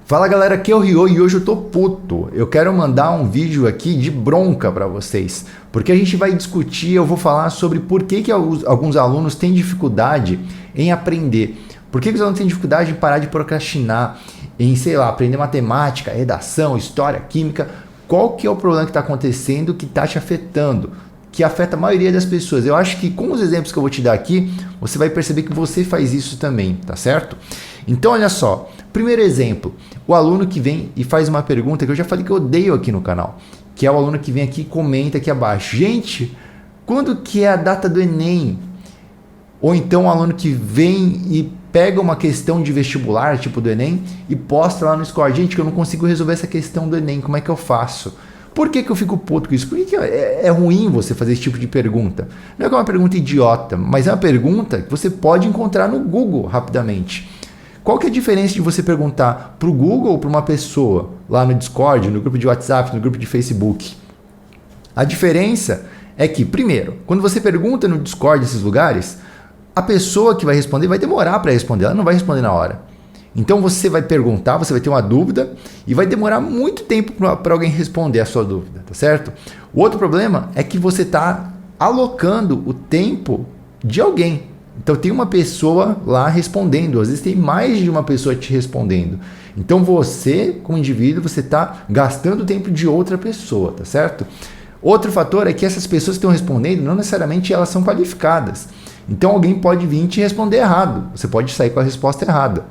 Fala galera, aqui é o Ryo e hoje eu tô puto. Eu quero mandar um vídeo aqui de bronca para vocês, porque a gente vai discutir, eu vou falar sobre por que alguns alunos têm dificuldade em aprender. Por que os alunos têm dificuldade em parar de procrastinar, em, sei lá, aprender matemática, redação, história, química. Qual que é o problema que está acontecendo que está te afetando? Que afeta a maioria das pessoas. Eu acho que com os exemplos que eu vou te dar aqui, você vai perceber que você faz isso também, tá certo? Então olha só, primeiro exemplo, o aluno que vem e faz uma pergunta que eu já falei que eu odeio aqui no canal, que é o aluno que vem aqui e comenta aqui abaixo: gente, quando que é a data do Enem? Ou então o aluno que vem e pega uma questão de vestibular, tipo do Enem, e posta lá no Score: gente, que eu não consigo resolver essa questão do Enem, como é que eu faço? Por que eu fico puto com isso? Por que é ruim você fazer esse tipo de pergunta? Não é que é uma pergunta idiota, mas é uma pergunta que você pode encontrar no Google rapidamente. Qual que é a diferença de você perguntar para o Google ou para uma pessoa lá no Discord, no grupo de WhatsApp, no grupo de Facebook? A diferença é que, primeiro, quando você pergunta no Discord, nesses lugares, a pessoa que vai responder vai demorar para responder, ela não vai responder na hora. Então você vai perguntar, você vai ter uma dúvida e vai demorar muito tempo para alguém responder a sua dúvida, tá certo? O outro problema é que você está alocando o tempo de alguém. Então tem uma pessoa lá respondendo, às vezes tem mais de uma pessoa te respondendo. Então você, como indivíduo, você está gastando o tempo de outra pessoa, tá certo? Outro fator é que essas pessoas que estão respondendo, não necessariamente elas são qualificadas. Então alguém pode vir e te responder errado, você pode sair com a resposta errada.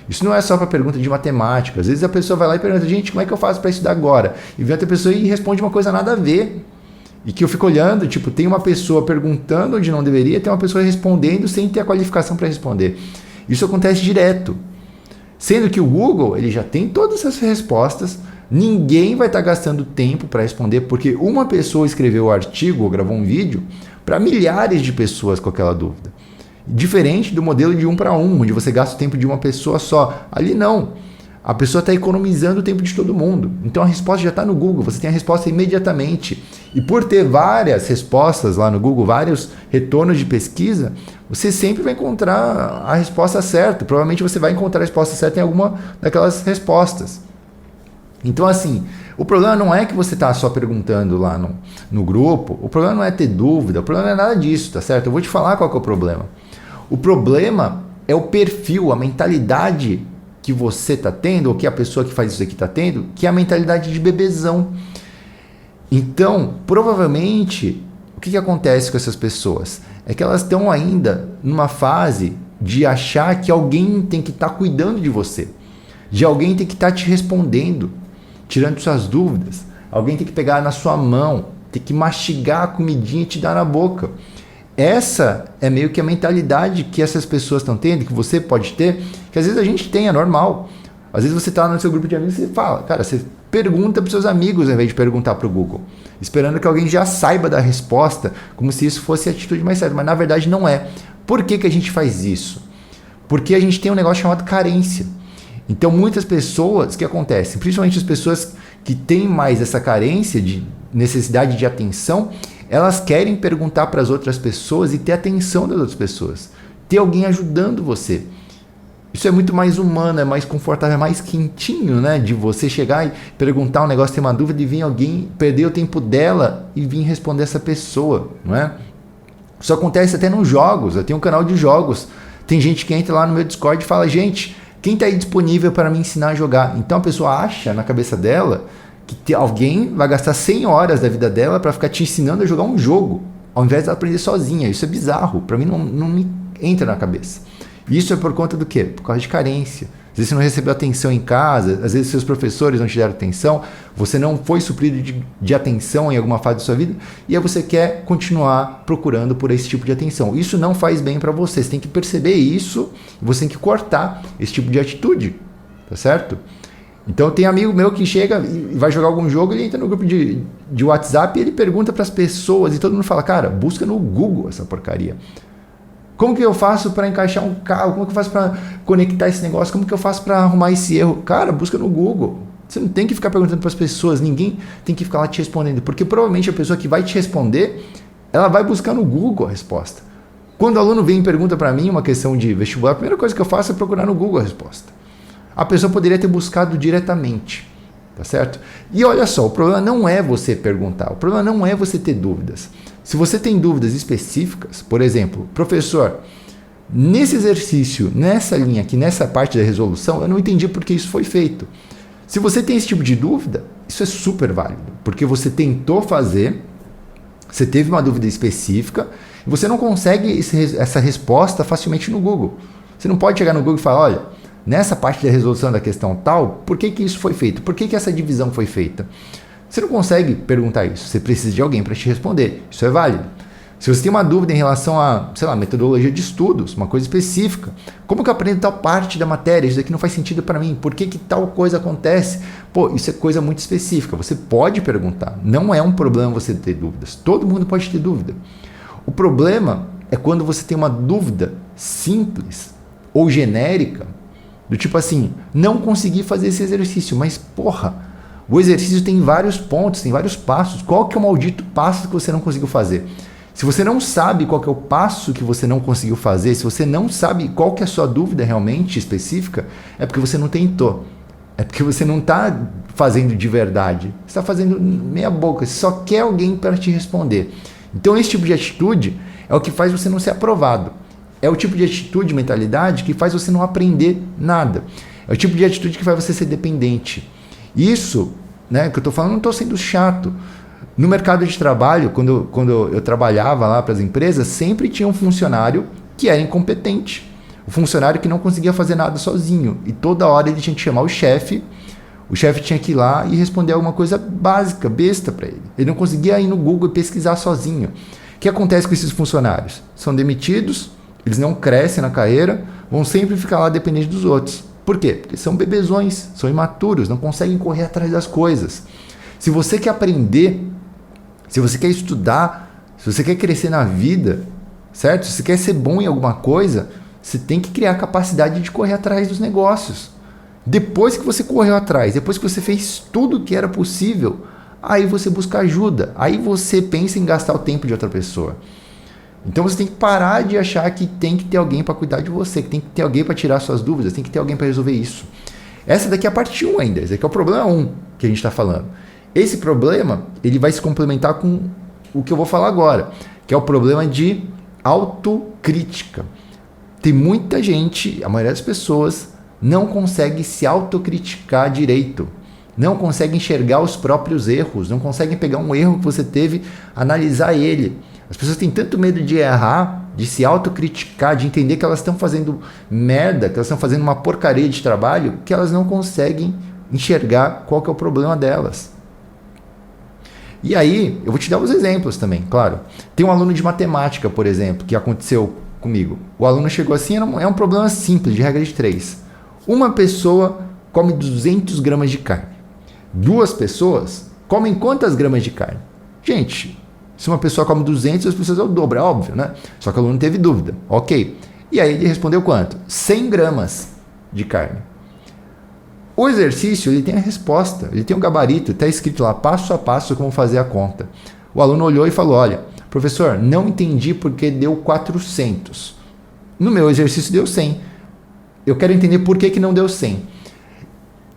Isso não é só para pergunta de matemática. Às vezes a pessoa vai lá e pergunta: gente, como é que eu faço para estudar agora? E vem outra pessoa e responde uma coisa nada a ver. E que eu fico olhando, tipo, tem uma pessoa perguntando onde não deveria, tem uma pessoa respondendo sem ter a qualificação para responder. Isso acontece direto. Sendo que o Google, ele já tem todas essas respostas, ninguém vai estar gastando tempo para responder, porque uma pessoa escreveu o artigo ou gravou um vídeo para milhares de pessoas com aquela dúvida. Diferente do modelo de 1 para 1, onde você gasta o tempo de uma pessoa só. Ali não. A pessoa está economizando o tempo de todo mundo. Então a resposta já está no Google, você tem a resposta imediatamente. E por ter várias respostas lá no Google, vários retornos de pesquisa, você sempre vai encontrar a resposta certa. Provavelmente você vai encontrar a resposta certa em alguma daquelas respostas. Então assim, o problema não é que você está só perguntando lá no grupo, o problema não é ter dúvida, o problema não é nada disso, tá certo? Eu vou te falar qual que é o problema. O problema é o perfil, a mentalidade que você está tendo, ou que a pessoa que faz isso aqui está tendo, que é a mentalidade de bebezão. Então, provavelmente, o que acontece com essas pessoas? É que elas estão ainda numa fase de achar que alguém tem que estar cuidando de você, de alguém tem que estar te respondendo, tirando suas dúvidas, alguém tem que pegar na sua mão, tem que mastigar a comidinha e te dar na boca. Essa é meio que a mentalidade que essas pessoas estão tendo, que você pode ter, que às vezes a gente tem, é normal. Às vezes você está no seu grupo de amigos e você fala, cara, você pergunta para os seus amigos ao invés de perguntar para o Google, esperando que alguém já saiba da resposta, como se isso fosse a atitude mais certa, mas na verdade não é. Por que a gente faz isso? Porque a gente tem um negócio chamado carência. Então muitas pessoas, o que acontece? Principalmente as pessoas que têm mais essa carência de necessidade de atenção, elas querem perguntar para as outras pessoas e ter atenção das outras pessoas. Ter alguém ajudando você. Isso é muito mais humano, é mais confortável, é mais quentinho, né? De você chegar e perguntar um negócio, ter uma dúvida e vir alguém perder o tempo dela e vir responder essa pessoa, não é? Isso acontece até nos jogos. Eu tenho um canal de jogos. Tem gente que entra lá no meu Discord e fala: gente, quem está aí disponível para me ensinar a jogar? Então a pessoa acha na cabeça dela que alguém vai gastar 100 horas da vida dela para ficar te ensinando a jogar um jogo, ao invés de ela aprender sozinha. Isso é bizarro, para mim não me entra na cabeça. Isso é por conta do quê? Por causa de carência. Às vezes você não recebeu atenção em casa, às vezes seus professores não te deram atenção, você não foi suprido de atenção em alguma fase da sua vida, e aí você quer continuar procurando por esse tipo de atenção. Isso não faz bem para você, você tem que perceber isso, você tem que cortar esse tipo de atitude, tá certo? Então tem amigo meu que chega e vai jogar algum jogo, ele entra no grupo de WhatsApp e ele pergunta para as pessoas e todo mundo fala: cara, busca no Google essa porcaria. Como que eu faço para encaixar um carro? Como que eu faço para conectar esse negócio? Como que eu faço para arrumar esse erro? Cara, busca no Google. Você não tem que ficar perguntando para as pessoas, ninguém tem que ficar lá te respondendo, porque provavelmente a pessoa que vai te responder, ela vai buscar no Google a resposta. Quando o aluno vem e pergunta para mim uma questão de vestibular, a primeira coisa que eu faço é procurar no Google a resposta. a pessoa poderia ter buscado diretamente, tá certo? E olha só, o problema não é você perguntar, o problema não é você ter dúvidas. Se você tem dúvidas específicas, por exemplo, professor, nesse exercício, nessa linha aqui, nessa parte da resolução, eu não entendi por que isso foi feito. Se você tem esse tipo de dúvida, isso é super válido, porque você tentou fazer, você teve uma dúvida específica, e você não consegue essa resposta facilmente no Google. Você não pode chegar no Google e falar, olha, nessa parte da resolução da questão tal, por que isso foi feito? Por que essa divisão foi feita? Você não consegue perguntar isso, você precisa de alguém para te responder, isso é válido. Se você tem uma dúvida em relação a, sei lá, metodologia de estudos, uma coisa específica, como que eu aprendo tal parte da matéria? Isso aqui não faz sentido para mim, por que tal coisa acontece? Pô, isso é coisa muito específica, você pode perguntar, não é um problema você ter dúvidas, todo mundo pode ter dúvida. O problema é quando você tem uma dúvida simples ou genérica, do tipo assim, não consegui fazer esse exercício, mas porra, o exercício tem vários pontos, tem vários passos, qual que é o maldito passo que você não conseguiu fazer? Se você não sabe qual que é o passo que você não conseguiu fazer, se você não sabe qual que é a sua dúvida realmente específica, é porque você não tentou. É porque você não está fazendo de verdade. Você está fazendo meia boca, você só quer alguém para te responder. Então esse tipo de atitude é o que faz você não ser aprovado. É o tipo de atitude, mentalidade, que faz você não aprender nada. É o tipo de atitude que faz você ser dependente. Isso, né, que eu estou falando, não estou sendo chato. No mercado de trabalho, quando eu trabalhava lá para as empresas, sempre tinha um funcionário que era incompetente. O funcionário que não conseguia fazer nada sozinho. E toda hora ele tinha que chamar o chefe tinha que ir lá e responder alguma coisa básica, besta para ele. Ele não conseguia ir no Google e pesquisar sozinho. O que acontece com esses funcionários? São demitidos, eles não crescem na carreira, vão sempre ficar lá dependendo dos outros. Por quê? Porque são bebezões, são imaturos, não conseguem correr atrás das coisas. Se você quer aprender, se você quer estudar, se você quer crescer na vida, certo? Se você quer ser bom em alguma coisa, você tem que criar a capacidade de correr atrás dos negócios. Depois que você correu atrás, depois que você fez tudo o que era possível, aí você busca ajuda, aí você pensa em gastar o tempo de outra pessoa. Então você tem que parar de achar que tem que ter alguém para cuidar de você, que tem que ter alguém para tirar suas dúvidas, tem que ter alguém para resolver isso. Essa daqui é a parte 1 ainda, esse aqui é o problema 1 que a gente está falando. Esse problema, ele vai se complementar com o que eu vou falar agora, que é o problema de autocrítica. Tem muita gente, a maioria das pessoas, não consegue se autocriticar direito, não consegue enxergar os próprios erros, não conseguem pegar um erro que você teve, analisar ele. As pessoas têm tanto medo de errar, de se autocriticar, de entender que elas estão fazendo merda, que elas estão fazendo uma porcaria de trabalho, que elas não conseguem enxergar qual que é o problema delas. E aí, eu vou te dar uns exemplos também, claro. Tem um aluno de matemática, por exemplo, que aconteceu comigo. O aluno chegou assim, é um problema simples, de regra de 3. Uma pessoa come 200 gramas de carne. 2 pessoas comem quantas gramas de carne? Gente, se uma pessoa come 200, as pessoas é o dobro, é óbvio, né? Só que o aluno teve dúvida. Ok. E aí ele respondeu quanto? 100 gramas de carne. O exercício, ele tem a resposta, ele tem um gabarito, está escrito lá, passo a passo, como fazer a conta. O aluno olhou e falou, olha, professor, não entendi porque deu 400. No meu exercício deu 100. Eu quero entender por que não deu 100.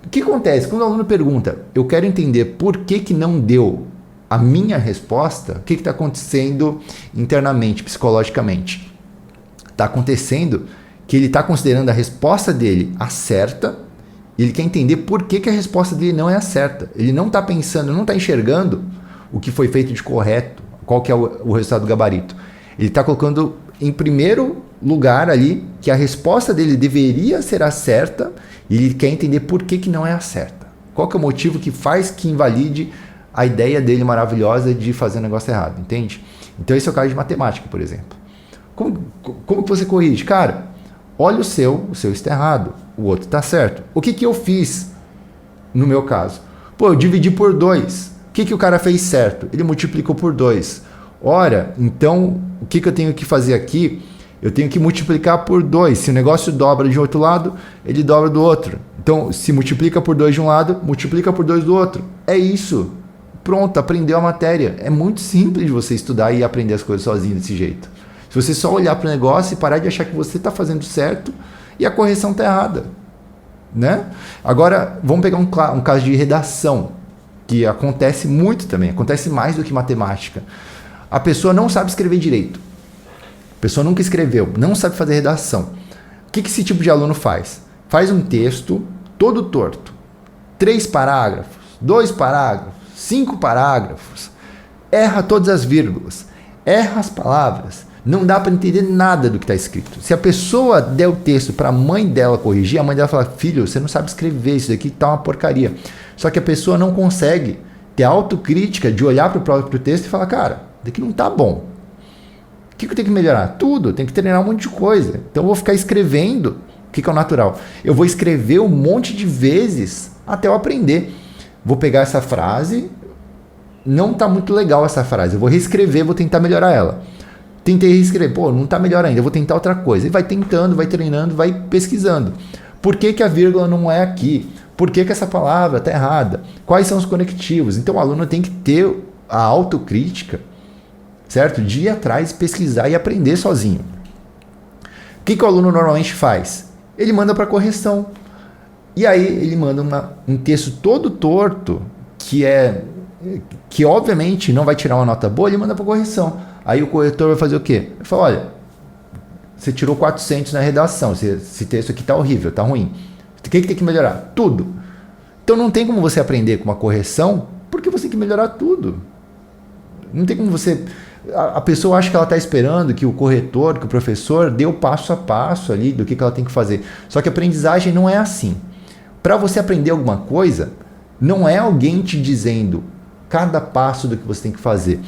O que acontece? Quando o aluno pergunta, eu quero entender por que não deu a minha resposta, o que está acontecendo internamente, psicologicamente? Está acontecendo que ele está considerando a resposta dele a certa, e ele quer entender por que a resposta dele não é a certa. Ele não está pensando, não está enxergando o que foi feito de correto, qual que é o resultado do gabarito. Ele está colocando em primeiro lugar ali que a resposta dele deveria ser a certa, e ele quer entender por que não é a certa. Qual que é o motivo que faz que invalide a ideia dele maravilhosa de fazer um negócio errado, entende? Então esse é o caso de matemática, por exemplo. Como que você corrige? Cara, olha o seu está errado, o outro está certo. O que eu fiz no meu caso? Pô, eu dividi por 2. O que o cara fez certo? Ele multiplicou por 2. Ora, então, o que eu tenho que fazer aqui? Eu tenho que multiplicar por 2. Se o negócio dobra de um outro lado, ele dobra do outro. Então, se multiplica por 2 de um lado, multiplica por 2 do outro. É isso. Pronto, aprendeu a matéria. É muito simples de você estudar e aprender as coisas sozinho desse jeito. Se você só olhar para o negócio e parar de achar que você está fazendo certo e a correção está errada. né? Agora, vamos pegar um caso de redação, que acontece muito também, acontece mais do que matemática. A pessoa não sabe escrever direito. A pessoa nunca escreveu, não sabe fazer redação. O que esse tipo de aluno faz? Faz um texto todo torto. 3 parágrafos, 2 parágrafos, 5 parágrafos. Erra todas as vírgulas, erra as palavras. Não dá para entender nada do que está escrito. Se a pessoa der o texto para a mãe dela corrigir, a mãe dela fala: filho, você não sabe escrever, isso daqui está uma porcaria. Só que a pessoa não consegue ter autocrítica de olhar para o próprio texto e falar: cara, isso daqui não está bom. O que eu tenho que melhorar? Tudo, tem que treinar um monte de coisa. Então eu vou ficar escrevendo. O que é o natural? Eu vou escrever um monte de vezes até eu aprender. Vou pegar essa frase, não está muito legal essa frase, eu vou reescrever, vou tentar melhorar ela. Tentei reescrever, pô, não está melhor ainda, eu vou tentar outra coisa. E vai tentando, vai treinando, vai pesquisando. Por que a vírgula não é aqui? Por que essa palavra está errada? Quais são os conectivos? Então o aluno tem que ter a autocrítica, certo? De ir atrás, pesquisar e aprender sozinho. O que o aluno normalmente faz? Ele manda para correção. E aí ele manda um texto todo torto, que obviamente não vai tirar uma nota boa, ele manda para correção. Aí o corretor vai fazer o quê? Ele fala: olha, você tirou 400 na redação, esse texto aqui está horrível, está ruim. O que tem que melhorar? Tudo. Então não tem como você aprender com uma correção, porque você tem que melhorar tudo. Não tem como você... A pessoa acha que ela está esperando que o corretor, que o professor dê o passo a passo ali do que ela tem que fazer. Só que a aprendizagem não é assim. Para você aprender alguma coisa, não é alguém te dizendo cada passo do que você tem que fazer.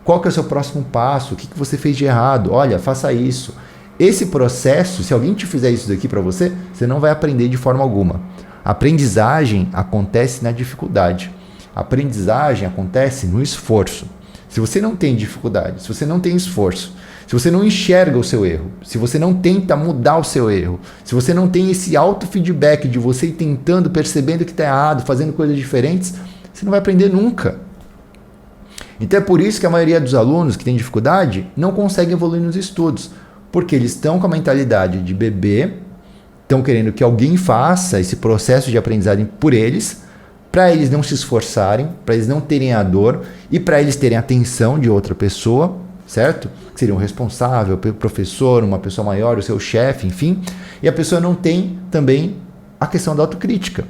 Qual que é o seu próximo passo? O que você fez de errado? Olha, faça isso. Esse processo, se alguém te fizer isso daqui para você, você não vai aprender de forma alguma. A aprendizagem acontece na dificuldade. A aprendizagem acontece no esforço. Se você não tem dificuldade, se você não tem esforço, se você não enxerga o seu erro, se você não tenta mudar o seu erro, se você não tem esse auto-feedback de você ir tentando, percebendo que está errado, fazendo coisas diferentes, você não vai aprender nunca. Então é por isso que a maioria dos alunos que tem dificuldade não consegue evoluir nos estudos, porque eles estão com a mentalidade de bebê, estão querendo que alguém faça esse processo de aprendizagem por eles, para eles não se esforçarem, para eles não terem a dor e para eles terem a atenção de outra pessoa, certo? Que seria um responsável, o professor, uma pessoa maior, o seu chefe, enfim. E a pessoa não tem também a questão da autocrítica.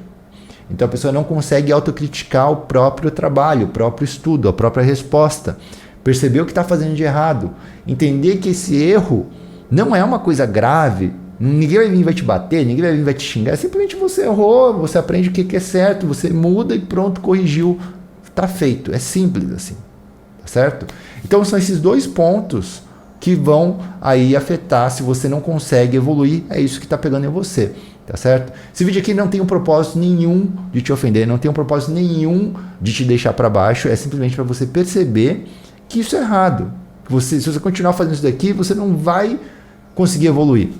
Então a pessoa não consegue autocriticar o próprio trabalho, o próprio estudo, a própria resposta. Perceber o que está fazendo de errado. Entender que esse erro não é uma coisa grave. Ninguém vai vir e vai te bater, ninguém vai vir e vai te xingar. É simplesmente você errou, você aprende o que é certo, você muda e pronto, corrigiu. Está feito. É simples assim. Tá certo? Então são esses 2 pontos que vão aí afetar se você não consegue evoluir. É isso que está pegando em você. Tá certo? Esse vídeo aqui não tem um propósito nenhum de te ofender, não tem um propósito nenhum de te deixar para baixo, é simplesmente para você perceber que isso é errado. Se você continuar fazendo isso daqui, você não vai conseguir evoluir.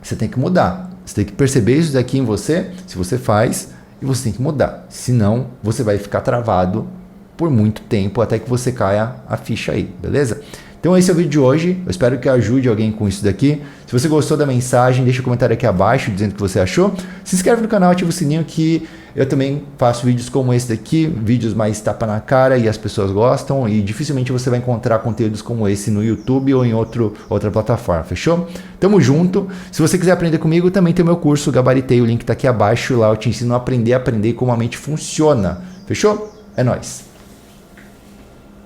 Você tem que mudar. Você tem que perceber isso daqui em você, se você faz, e você tem que mudar. Senão, você vai ficar travado por muito tempo até que você caia a ficha aí, beleza? Então esse é o vídeo de hoje, eu espero que ajude alguém com isso daqui. Se você gostou da mensagem, deixa um comentário aqui abaixo dizendo o que você achou. Se inscreve no canal, ativa o sininho que eu também faço vídeos como esse daqui, vídeos mais tapa na cara e as pessoas gostam. E dificilmente você vai encontrar conteúdos como esse no YouTube ou em outra plataforma, fechou? Tamo junto. Se você quiser aprender comigo, também tem o meu curso Gabaritei, o link tá aqui abaixo. Lá eu te ensino a aprender como a mente funciona, fechou? É nóis!